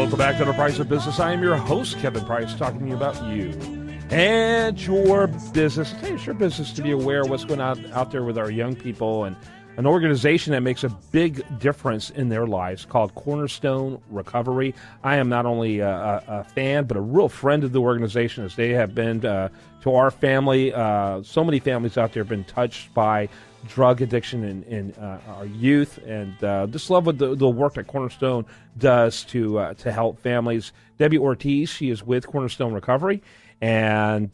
Welcome back to The Price of Business. I am your host, Kevin Price, talking to you about you and your business. It's your business to be aware of what's going on out there with our young people, and an organization that makes a big difference in their lives called Cornerstone Recovery. I am not only a fan, but a real friend of the organization, as they have been to our family. So many families out there have been touched by drug addiction in our youth, and just love what the work that Cornerstone does to help families. Debbie Ortiz, she is with Cornerstone Recovery, and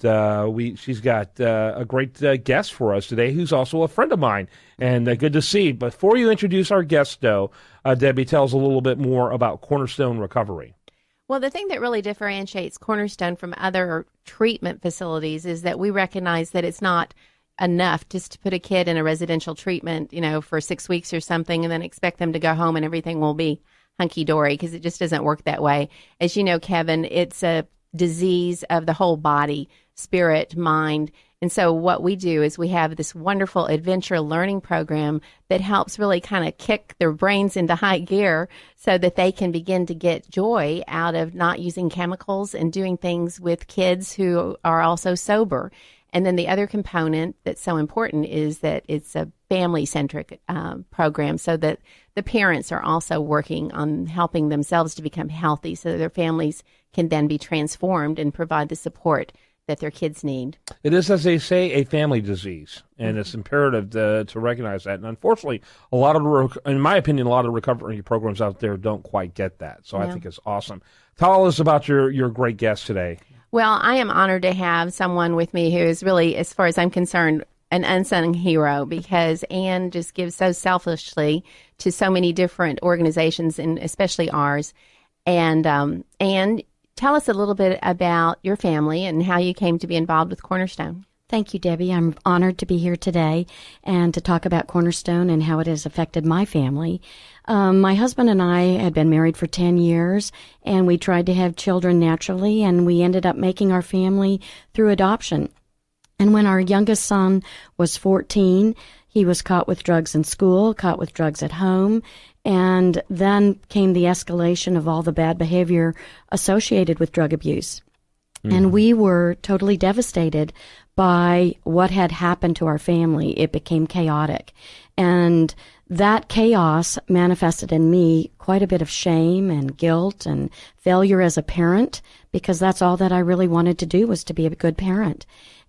she's got a great guest for us today, who's also a friend of mine, and good to see. Before you introduce our guest, though, Debbie, tell us a little bit more about Cornerstone Recovery. Well, the thing that really differentiates Cornerstone from other treatment facilities is that we recognize that it's not enough just to put a kid in a residential treatment, for 6 weeks or something, and then expect them to go home and everything will be hunky-dory, because it just doesn't work that way. As you know, Kevin, it's a disease of the whole body, spirit, mind. And so what we do is we have this wonderful adventure learning program that helps really kind of kick their brains into high gear so that they can begin to get joy out of not using chemicals and doing things with kids who are also sober. And then the other component that's so important is that it's a family-centric program, so that the parents are also working on helping themselves to become healthy so that their families can then be transformed and provide the support that their kids need. It is, as they say, a family disease, and it's imperative to recognize that. And unfortunately, in my opinion, a lot of recovery programs out there don't quite get that. So I think it's awesome. Tell us about your great guest today. Well, I am honored to have someone with me who is really, as far as I'm concerned, an unsung hero, because Ann just gives so selfishly to so many different organizations, and especially ours. And Ann, tell us a little bit about your family and how you came to be involved with Cornerstone. Thank you, Debbie. I'm honored to be here today and to talk about Cornerstone and how it has affected my family. My husband and I had been married for 10 years, and we tried to have children naturally, and we ended up making our family through adoption. And when our youngest son was 14, he was caught with drugs in school, caught with drugs at home, and then came the escalation of all the bad behavior associated with drug abuse. Mm-hmm. And we were totally devastated by what had happened to our family. It became chaotic. And that chaos manifested in me quite a bit of shame and guilt and failure as a parent, because that's all that I really wanted to do, was to be a good parent.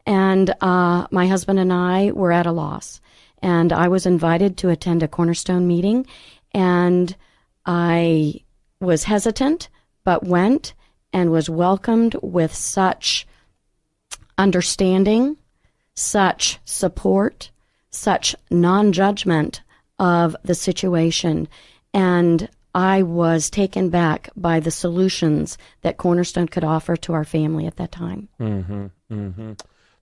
And my husband and I were at a loss. And I was invited to attend a Cornerstone meeting, and I was hesitant, but went and was welcomed with such understanding, such support, such non-judgment of the situation. And I was taken back by the solutions that Cornerstone could offer to our family at that time. Mm-hmm, mm-hmm.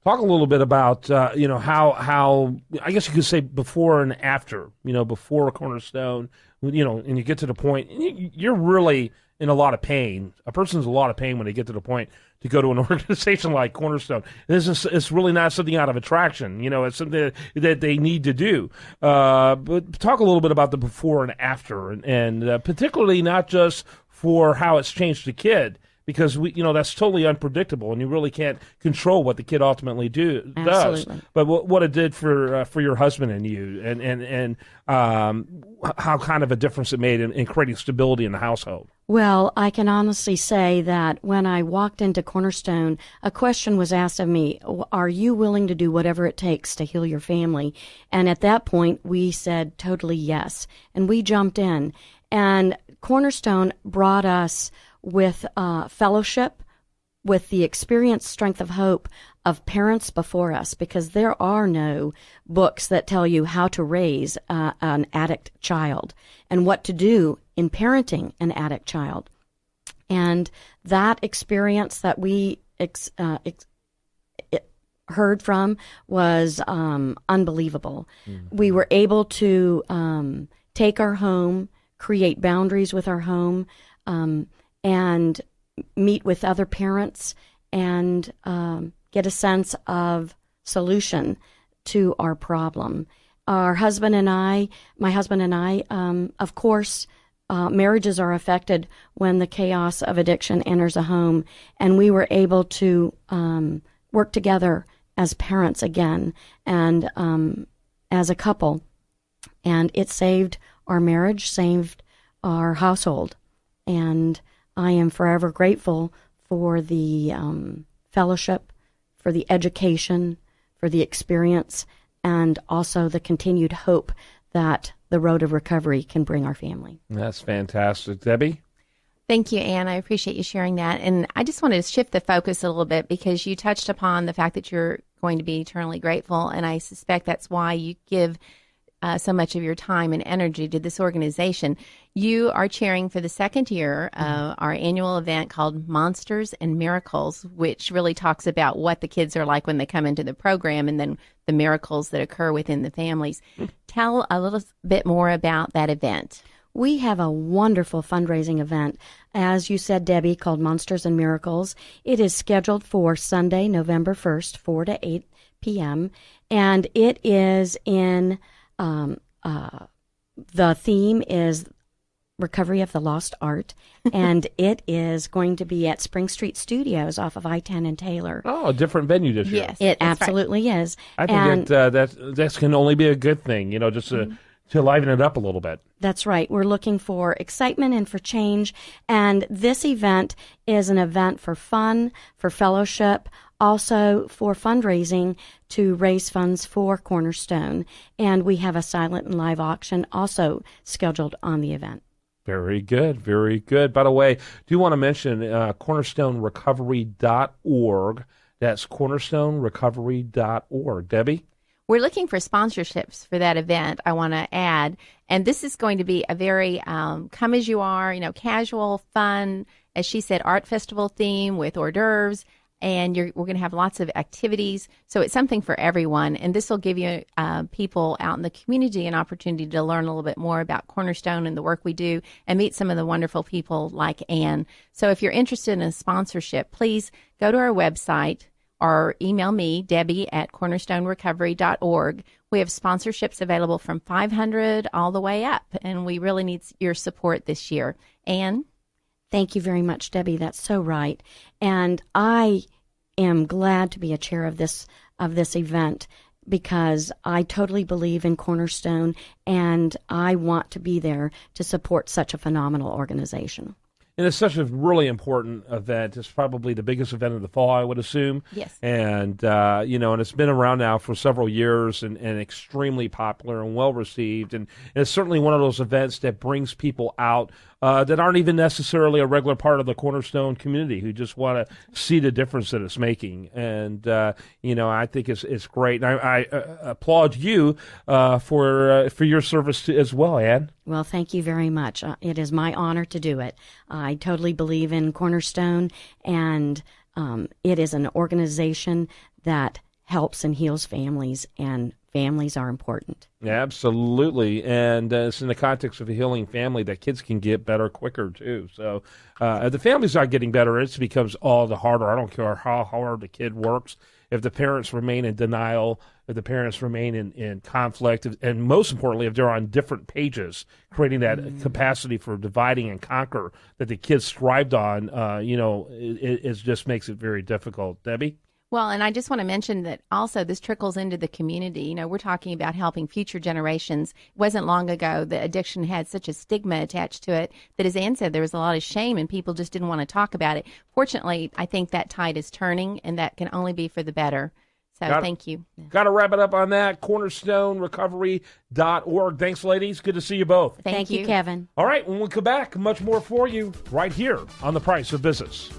Talk a little bit about, how, I guess you could say before and after, before Cornerstone, and you get to the point, you're really in a lot of pain. A person's in a lot of pain when they get to the point to go to an organization like Cornerstone. It's really not something out of attraction. It's something that they need to do. But talk a little bit about the before and after, and particularly not just for how it's changed the kid, because that's totally unpredictable, and you really can't control what the kid ultimately does. But what it did for your husband and you, and how kind of a difference it made in creating stability in the household. Well, I can honestly say that when I walked into Cornerstone, a question was asked of me: are you willing to do whatever it takes to heal your family? And at that point, we said totally yes, and we jumped in. And Cornerstone brought us with fellowship, with the experience, strength of hope of parents before us, because there are no books that tell you how to raise an addict child and what to do in parenting an addict child. And that experience that we heard from was unbelievable. Mm-hmm. We were able to take our home, create boundaries with our home, and meet with other parents and get a sense of solution to our problem. My husband and I, of course, marriages are affected when the chaos of addiction enters a home, and we were able to work together as parents again and as a couple, and it saved our marriage, saved our household, and I am forever grateful for the fellowship, for the education, for the experience, and also the continued hope that the road of recovery can bring our family. That's fantastic. Debbie? Thank you, Ann. I appreciate you sharing that. And I just wanted to shift the focus a little bit because you touched upon the fact that you're going to be eternally grateful, and I suspect that's why you give so much of your time and energy to this organization. You are chairing for the second year our annual event called Monsters and Miracles, which really talks about what the kids are like when they come into the program and then the miracles that occur within the families. Tell a little bit more about that event. We have a wonderful fundraising event, as you said, Debbie, called Monsters and Miracles. It is scheduled for Sunday, November 1st, 4 to 8 p.m., and it is in the theme is Recovery of the Lost Art, and it is going to be at Spring Street Studios off of I-10 and Taylor. Oh, a different venue this year. Yes, It absolutely is. I think that can only be a good thing, just to liven it up a little bit. That's right. We're looking for excitement and for change, and this event is an event for fun, for fellowship, also for fundraising to raise funds for Cornerstone, and we have a silent and live auction also scheduled on the event. Very good, very good. By the way, do want to mention cornerstonerecovery.org. That's cornerstonerecovery.org. Debbie? We're looking for sponsorships for that event, I want to add. And this is going to be a very come as you are, casual, fun, as she said, art festival theme with hors d'oeuvres. And we're going to have lots of activities. So it's something for everyone. And this will give you people out in the community an opportunity to learn a little bit more about Cornerstone and the work we do and meet some of the wonderful people like Ann. So if you're interested in a sponsorship, please go to our website or email me, Debbie, at cornerstonerecovery.org. We have sponsorships available from $500 all the way up. And we really need your support this year. Ann? Thank you very much, Debbie. That's so right. And I am glad to be a chair of this event because I totally believe in Cornerstone and I want to be there to support such a phenomenal organization. And it's such a really important event. It's probably the biggest event of the fall, I would assume. Yes. And, and it's been around now for several years and extremely popular and well received. And it's certainly one of those events that brings people out that aren't even necessarily a regular part of the Cornerstone community who just want to see the difference that it's making. And, I think it's great. And I applaud you for your service as well, Ann. Well, thank you very much. It is my honor to do it. I totally believe in Cornerstone, and it is an organization that helps and heals families, and families are important. Absolutely, and it's in the context of a healing family that kids can get better quicker, too. So if the family's not getting better, it becomes all the harder. I don't care how hard the kid works. If the parents remain in denial, if the parents remain in conflict, and most importantly, if they're on different pages, creating that capacity for dividing and conquer that the kids thrived on, it just makes it very difficult. Debbie? Well, and I just want to mention that also this trickles into the community. We're talking about helping future generations. It wasn't long ago that addiction had such a stigma attached to it that, as Ann said, there was a lot of shame and people just didn't want to talk about it. Fortunately, I think that tide is turning, and that can only be for the better. So thank you. Got to wrap it up on that. cornerstonerecovery.org. Thanks, ladies. Good to see you both. Thank you, Kevin. All right, when we come back, much more for you right here on The Price of Business.